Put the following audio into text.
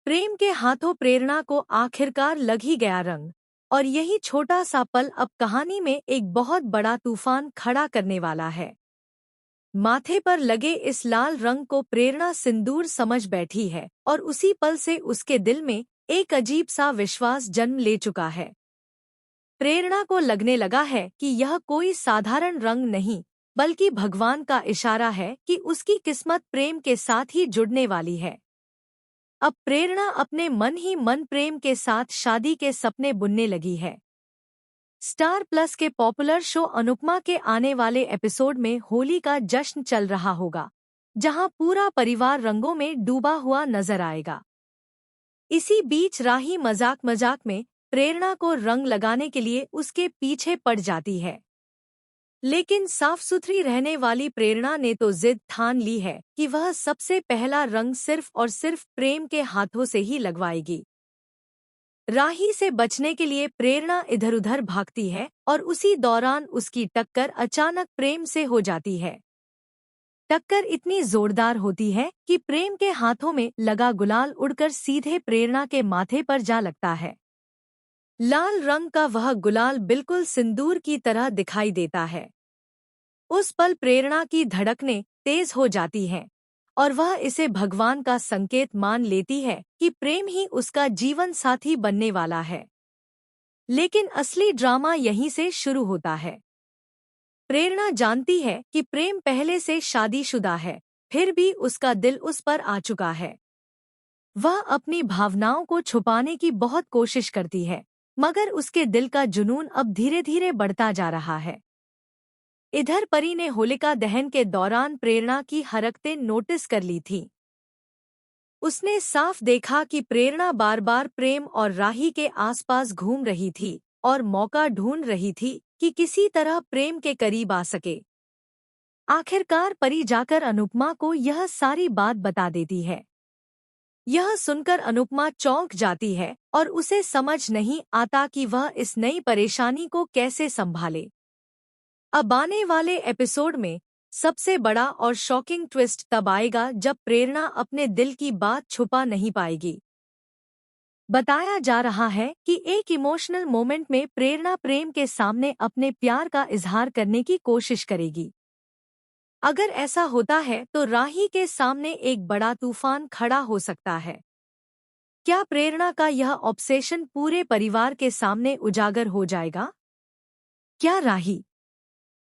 प्रेम के हाथों प्रेरणा को आखिरकार लग ही गया रंग, और यही छोटा सा पल अब कहानी में एक बहुत बड़ा तूफान खड़ा करने वाला है। माथे पर लगे इस लाल रंग को प्रेरणा सिंदूर समझ बैठी है और उसी पल से उसके दिल में एक अजीब सा विश्वास जन्म ले चुका है। प्रेरणा को लगने लगा है कि यह कोई साधारण रंग नहीं, बल्कि भगवान का इशारा है कि उसकी किस्मत प्रेम के साथ ही जुड़ने वाली है। अब प्रेरणा अपने मन ही मन प्रेम के साथ शादी के सपने बुनने लगी है। स्टार प्लस के पॉपुलर शो अनुपमा के आने वाले एपिसोड में होली का जश्न चल रहा होगा, जहां पूरा परिवार रंगों में डूबा हुआ नजर आएगा। इसी बीच राही मजाक मजाक में प्रेरणा को रंग लगाने के लिए उसके पीछे पड़ जाती है। लेकिन साफ सुथरी रहने वाली प्रेरणा ने तो जिद ठान ली है कि वह सबसे पहला रंग सिर्फ और सिर्फ प्रेम के हाथों से ही लगवाएगी। राही से बचने के लिए प्रेरणा इधर उधर भागती है और उसी दौरान उसकी टक्कर अचानक प्रेम से हो जाती है। टक्कर इतनी जोरदार होती है कि प्रेम के हाथों में लगा गुलाल उड़कर सीधे प्रेरणा के माथे पर जा लगता है। लाल रंग का वह गुलाल बिल्कुल सिंदूर की तरह दिखाई देता है। उस पल प्रेरणा की धड़कनें तेज हो जाती हैं और वह इसे भगवान का संकेत मान लेती है कि प्रेम ही उसका जीवन साथी बनने वाला है। लेकिन असली ड्रामा यहीं से शुरू होता है। प्रेरणा जानती है कि प्रेम पहले से शादीशुदा है, फिर भी उसका दिल उस पर आ चुका है। वह अपनी भावनाओं को छुपाने की बहुत कोशिश करती है, मगर उसके दिल का जुनून अब धीरे धीरे बढ़ता जा रहा है। इधर परी ने होलिका दहन के दौरान प्रेरणा की हरकतें नोटिस कर ली थीं। उसने साफ देखा कि प्रेरणा बार बार प्रेम और राही के आसपास घूम रही थी और मौका ढूंढ रही थी कि किसी तरह प्रेम के करीब आ सके। आखिरकार परी जाकर अनुपमा को यह सारी बात बता देती है। यह सुनकर अनुपमा चौंक जाती है और उसे समझ नहीं आता कि वह इस नई परेशानी को कैसे संभाले। अब आने वाले एपिसोड में सबसे बड़ा और शॉकिंग ट्विस्ट तब आएगा जब प्रेरणा अपने दिल की बात छुपा नहीं पाएगी। बताया जा रहा है कि एक इमोशनल मोमेंट में प्रेरणा प्रेम के सामने अपने प्यार का इजहार करने की कोशिश करेगी। अगर ऐसा होता है तो राही के सामने एक बड़ा तूफान खड़ा हो सकता है। क्या प्रेरणा का यह ऑब्सेशन पूरे परिवार के सामने उजागर हो जाएगा? क्या राही